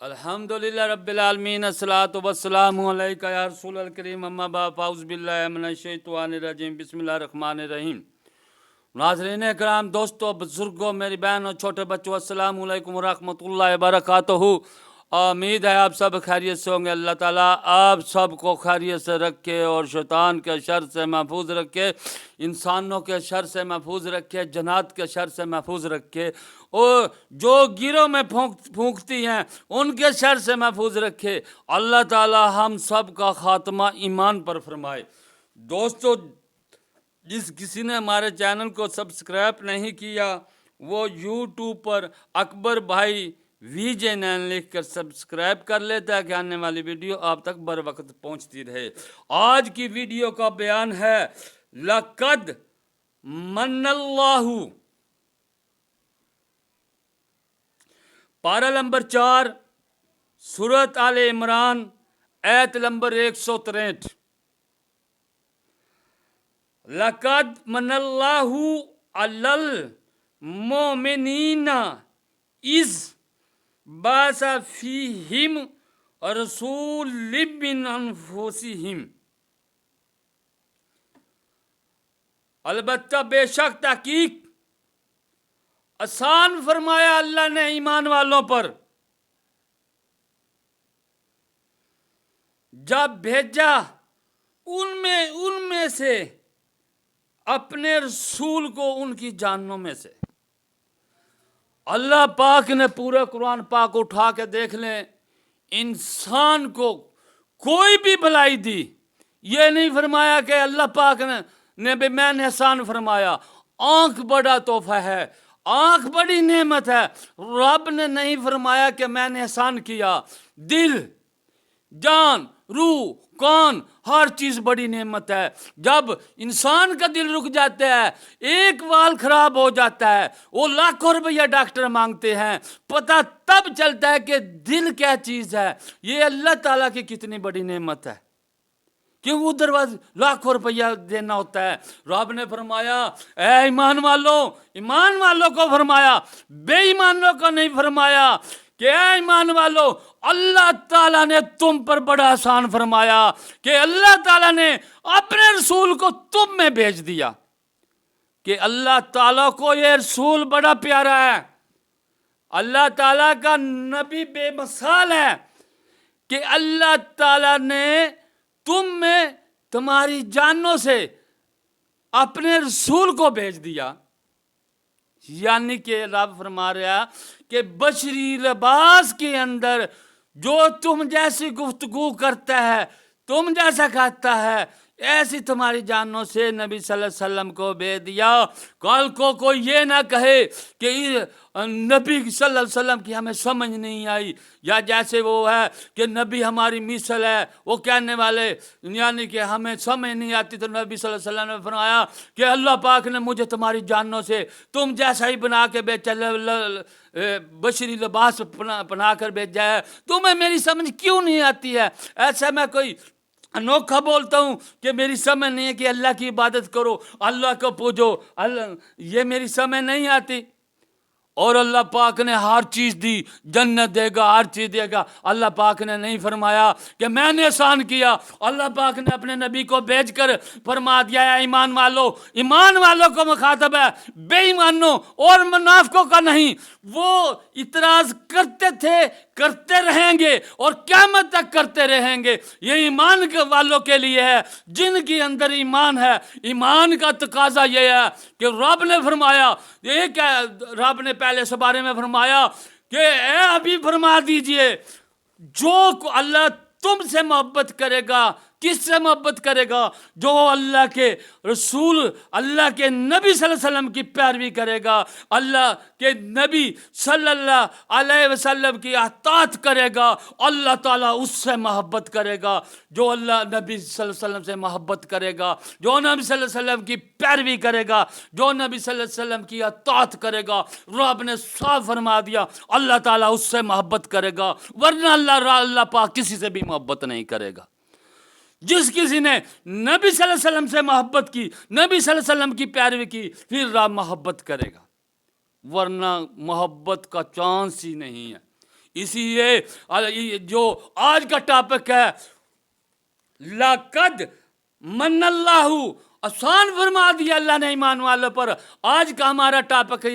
الحمدللہ رب العالمین الصلاۃ والسلام علیکہ یا رسول الکریم اما بعد فاعوذ باللہ من الشیطان الرجیم بسم اللہ الرحمن الرحیم۔ ناظرین کرام، دوستو، بزرگوں، میری بہن اور چھوٹے بچوں، السلام علیکم ورحمۃ اللہ وبرکاتہ۔ امید ہے آپ سب خیریت سے ہوں گے۔ اللہ تعالیٰ آپ سب کو خیریت سے رکھے اور شیطان کے شر سے محفوظ رکھے، انسانوں کے شر سے محفوظ رکھے، جنات کے شر سے محفوظ رکھے، اور جو گیروں میں پھونکتی ہیں ان کے شر سے محفوظ رکھے۔ اللہ تعالیٰ ہم سب کا خاتمہ ایمان پر فرمائے۔ دوستو، جس کسی نے ہمارے چینل کو سبسکرائب نہیں کیا وہ یوٹیوب پر اکبر بھائی VJ9 لکھ کر سبسکرائب کر لیتا ہے کہ آنے والی ویڈیو آپ تک بر وقت پہنچتی رہے۔ آج کی ویڈیو کا بیان ہے لَقَدْ مَنَّ اللَّهُ، پارہ نمبر 4، سورۃ آل عمران، آیت نمبر 163۔ لَقَدْ مَنَّ اللَّهُ عَلَى الْمُؤْمِنِينَ إِذْ بَعَثَ فِيهِمْ رَسُولًا مِّنْ أَنفُسِهِمْ۔ البتہ بے شک تحقیق آسان فرمایا اللہ نے ایمان والوں پر جب بھیجا ان میں سے اپنے رسول کو ان کی جانوں میں سے۔ اللہ پاک نے پورے قرآن پاک اٹھا کے دیکھ لیں، انسان کو کوئی بھی بھلائی دی، یہ نہیں فرمایا کہ اللہ پاک نے بھی میں نے احسان فرمایا۔ آنکھ بڑا تحفہ ہے، آنکھ بڑی نعمت ہے، رب نے نہیں فرمایا کہ میں نے احسان کیا۔ دل، جان، روح، کان، ہر چیز بڑی نعمت ہے۔ جب انسان کا دل رک جاتا ہے، ایک وال خراب ہو جاتا ہے، وہ لاکھوں روپیہ ڈاکٹر مانگتے ہیں، پتہ تب چلتا ہے کہ دل کیا چیز ہے۔ یہ اللہ تعالیٰ کی کتنی بڑی نعمت ہے، کیوں ادھر لاکھوں روپیہ دینا ہوتا ہے۔ رب نے فرمایا اے ایمان والوں کو فرمایا، بے ایمانوں کو نہیں فرمایا کہ اے ایمان والو، اللہ تعالیٰ نے تم پر بڑا آسان فرمایا کہ اللہ تعالیٰ نے اپنے رسول کو تم میں بھیج دیا، کہ اللہ تعالیٰ کو یہ رسول بڑا پیارا ہے۔ اللہ تعالیٰ کا نبی بے مثال ہے کہ اللہ تعالیٰ نے تم میں تمہاری جانوں سے اپنے رسول کو بھیج دیا۔ یعنی کہ رب فرما رہا کہ بشری لباس کے اندر جو تم جیسی گفتگو کرتا ہے، تم جیسا کھاتا ہے، ایسی تمہاری جانوں سے نبی صلی اللہ علیہ وسلم کو بھیج دیا۔ کل کو کوئی یہ نہ کہے کہ نبی صلی اللہ علیہ وسلم کی ہمیں سمجھ نہیں آئی، یا جیسے وہ ہے کہ نبی ہماری مثل ہے، وہ کہنے والے یعنی کہ ہمیں سمجھ نہیں آتی۔ تو نبی صلی اللہ علیہ وسلم نے فرمایا کہ اللہ پاک نے مجھے تمہاری جانوں سے تم جیسا ہی بنا کے بیچا، بشری لباس پہنا کر بھیجا ہے، تمہیں میری سمجھ کیوں نہیں آتی ہے؟ ایسا میں کوئی انوکھا بولتا ہوں کہ میری سمجھ نہیں ہے کہ اللہ کی عبادت کرو، اللہ کو پوجو، یہ میری سمجھ نہیں آتی؟ اور اللہ پاک نے ہر چیز دی، جنت دے گا، ہر چیز دے گا۔ اللہ پاک نے نہیں فرمایا کہ میں نے احسان کیا۔ اللہ پاک نے اپنے نبی کو بھیج کر فرما دیا ہے ایمان والوں کو مخاطب ہے، بے ایمانوں اور منافقوں کا نہیں۔ وہ اعتراض کرتے تھے، کرتے رہیں گے اور قیامت تک کرتے رہیں گے۔ یہ ایمان والوں کے لیے ہے جن کے اندر ایمان ہے۔ ایمان کا تقاضا یہ ہے کہ رب نے فرمایا، رب نے پہلے سے بارے میں فرمایا کہ اے ابھی فرما دیجئے، جو اللہ تم سے محبت کرے گا، کس سے محبت کرے گا؟ جو اللہ کے رسول، اللہ کے نبی صلی اللہ علیہ وسلم کی پیروی کرے گا، اللہ کے نبی صلی اللہ علیہ وسلم کی اطاعت کرے گا، اللہ تعالیٰ اس سے محبت کرے گا۔ جو اللہ نبی صلی اللہ علیہ وسلم سے محبت کرے گا، جو نبی صلی اللہ علیہ وسلم کی پیروی کرے گا، جو نبی صلی اللہ علیہ وسلم کی اطاعت کرے گا، رب نے صاف فرما دیا اللہ تعالیٰ اس سے محبت کرے گا، ورنہ اللہ پاک کسی سے بھی محبت نہیں کرے گا۔ جس کسی نے نبی صلی اللہ علیہ وسلم سے محبت کی، نبی صلی اللہ علیہ وسلم کی پیروی کی، پھر رب محبت کرے گا، ورنہ محبت کا چانس ہی نہیں ہے۔ اسی لیے جو آج کا ٹاپک ہے لقد من اللہ، آسان فرما دیا اللہ نے ایمان والوں پر. آج کا ہمارا ٹاپک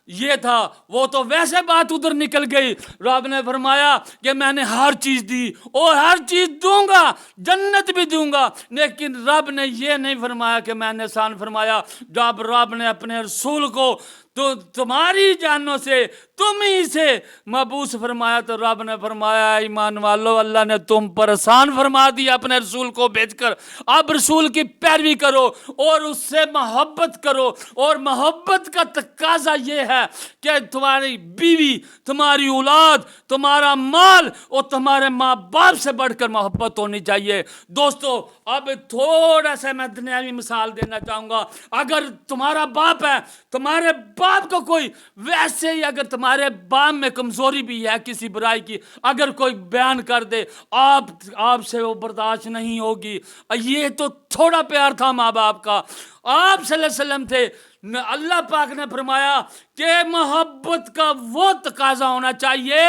یہ تھا. وہ تو ویسے بات ادھر نکل گئی. رب نے فرمایا کہ میں نے ہر چیز دی اور ہر چیز دوں گا، جنت بھی دوں گا. لیکن رب نے یہ نہیں فرمایا کہ میں نے آسان فرمایا. جب رب نے اپنے رسول کو تو تمہاری جانوں سے تم ہی سے مبعوث فرمایا تو رب نے فرمایا ایمان والو اللہ نے تم پر آسان فرما دیا اپنے رسول کو بھیج کر. اب رسول کی پیروی کرو اور اس سے محبت کرو. اور محبت کا تقاضا یہ ہے کہ تمہاری بیوی، تمہاری اولاد، تمہارا مال اور تمہارے ماں باپ سے بڑھ کر محبت ہونی چاہیے. دوستو اب تھوڑا سا میں دنیاوی مثال دینا چاہوں گا. اگر تمہارا باپ ہے، تمہارے باپ کو کوئی ویسے ہی اگر تمہارے باپ میں کمزوری بھی ہے کسی برائی کی، اگر کوئی بیان کر دے آپ سے وہ برداشت نہیں ہوگی. یہ تو تھوڑا پیار تھا ماں باپ کا. آپ صلی اللہ علیہ وسلم تھے. اللہ پاک نے فرمایا کہ محبت کا وہ تقاضا ہونا چاہیے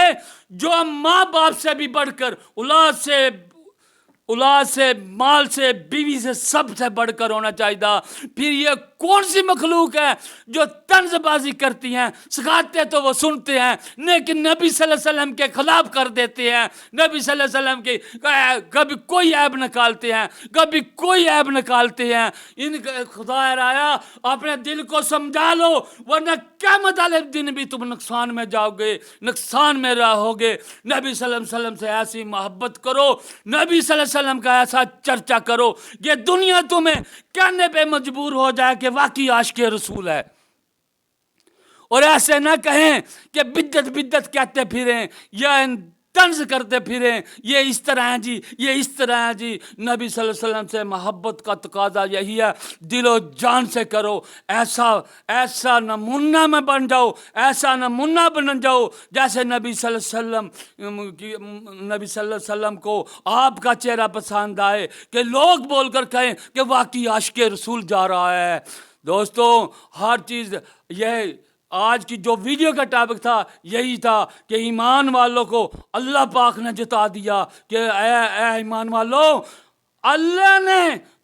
جو ماں باپ سے بھی بڑھ کر، اولاد سے، مال سے، بیوی سے، سب سے بڑھ کر ہونا چاہیے. پھر یہ کون سی مخلوق ہے جو طنز بازی کرتی ہیں؟ سکھاتے تو وہ سنتے ہیں لیکن نبی صلی اللہ علیہ وسلم کے خلاف کر دیتے ہیں. نبی صلی اللہ علیہ وسلم کی کبھی کوئی عیب نکالتے ہیں، کبھی کوئی عیب نکالتے ہیں. ان خدا رایا اپنے دل کو سمجھا لو ورنہ قیامت والے دن بھی تم نقصان میں جاؤ گے، نقصان میں رہو گے. نبی صلی اللہ علیہ وسلم سے ایسی محبت کرو، نبی صلی اللہ علیہ وسلم کا ایسا چرچا کرو کہ دنیا تمہیں کہنے پہ مجبور ہو جائے کہ واقعی عاشق رسول ہے. اور ایسے نہ کہیں کہ بدت کہتے پھریں یا طنز کرتے پھریں، یہ اس طرح ہیں جی، یہ اس طرح ہیں جی. نبی صلی اللہ علیہ وسلم سے محبت کا تقاضا یہی ہے، دل و جان سے کرو. ایسا نمونہ میں بن جاؤ، ایسا نمونہ بن جاؤ جیسے نبی صلی اللہ علیہ وسلم کو آپ کا چہرہ پسند آئے کہ لوگ بول کر کہیں کہ واقعی عاشق رسول جا رہا ہے. دوستو ہر چیز یہ آج کی جو ویڈیو کا ٹاپک تھا یہی تھا کہ ایمان والوں کو اللہ پاک نے جتا دیا کہ اے ایمان والوں، اللہ نے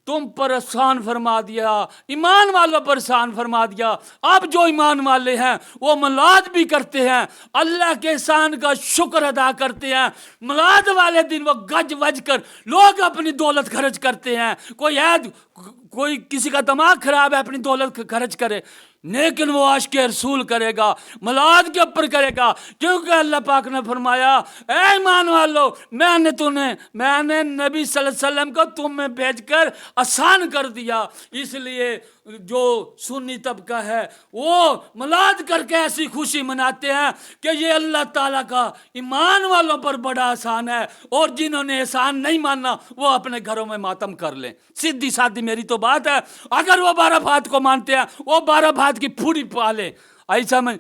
تم پر احسان فرما دیا، ایمان والوں پر احسان فرما دیا. اب جو ایمان والے ہیں وہ میلاد بھی کرتے ہیں، اللہ کے احسان کا شکر ادا کرتے ہیں. میلاد والے دن وہ گج وج کر لوگ اپنی دولت خرچ کرتے ہیں. کوئی کسی کا دماغ خراب ہے اپنی دولت خرچ کرے، لیکن وہ عاشق رسول کرے گا، میلاد کے اوپر کرے گا. کیونکہ اللہ پاک نے فرمایا اے ایمان والو میں نے نبی صلی اللہ علیہ وسلم کو تم میں بھیج کر آسان کر دیا. اس لیے جو سنی طبقہ ہے وہ میلاد کر کے ایسی خوشی مناتے ہیں کہ یہ اللہ تعالیٰ کا ایمان والوں پر بڑا احسان ہے، اور جنہوں نے احسان نہیں ماننا وہ اپنے گھروں میں ماتم کر لیں. سیدھی سادھی میری تو بات ہے. اگر وہ 12 بھات کو مانتے ہیں وہ 12 بھات کی پھوڑی پالے. ایسا میں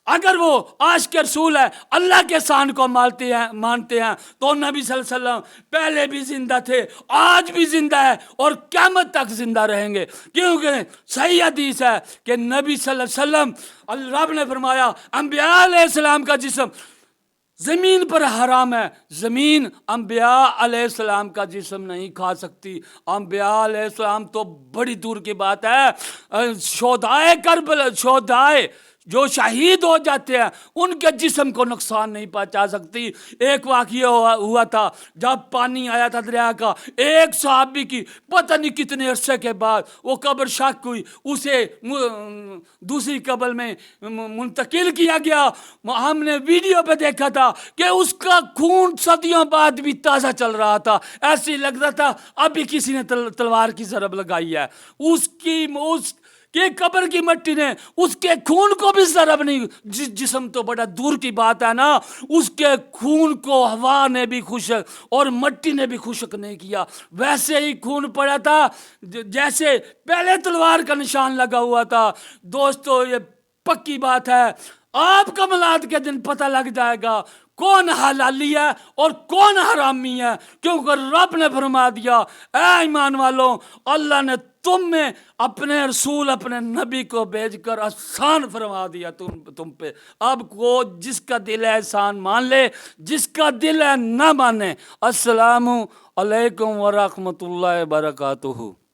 اگر وہ عاشق رسول ہے، اللہ کے احسان کو مانتے ہیں تو نبی صلی اللہ علیہ وسلم پہلے بھی زندہ تھے، آج بھی زندہ ہے اور قیامت تک زندہ رہیں گے. کیونکہ صحیح حدیث ہے کہ نبی صلی اللہ علیہ وسلم رب نے فرمایا انبیاء علیہ السلام کا جسم زمین پر حرام ہے، زمین انبیاء علیہ السلام کا جسم نہیں کھا سکتی. انبیاء علیہ السلام تو بڑی دور کی بات ہے. شہدائے کربلا، شہدائے جو شہید ہو جاتے ہیں ان کے جسم کو نقصان نہیں پہنچا سکتی. ایک واقعہ ہوا تھا جب پانی آیا تھا دریا کا، ایک صحابی کی پتہ نہیں کتنے عرصے کے بعد وہ قبر شک ہوئی، اسے دوسری قبر میں منتقل کیا گیا. ہم نے ویڈیو پہ دیکھا تھا کہ اس کا خون صدیوں بعد بھی تازہ چل رہا تھا. ایسی لگتا تھا ابھی کسی نے تلوار کی ضرب لگائی ہے. اس کہ قبر کی مٹی نے اس کے خون کو بھی ضرب نہیں، جسم تو بڑا دور کی بات ہے نا، اس کے خون کو ہوا نے بھی خشک اور مٹی نے بھی خشک نہیں کیا. ویسے ہی خون پڑا تھا جیسے پہلے تلوار کا نشان لگا ہوا تھا. دوستو یہ پکی بات ہے، آپ کا میلاد کے دن پتہ لگ جائے گا کون حلالی ہے اور کون حرامی ہے، کیونکہ رب نے فرما دیا اے ایمان والوں اللہ نے تم میں اپنے رسول اپنے نبی کو بھیج کر آسان فرما دیا تم پہ۔ اب کو جس کا دل ہے احسان مان لے، جس کا دل ہے نہ مانے۔ السلام علیکم ورحمۃ اللہ وبرکاتہ۔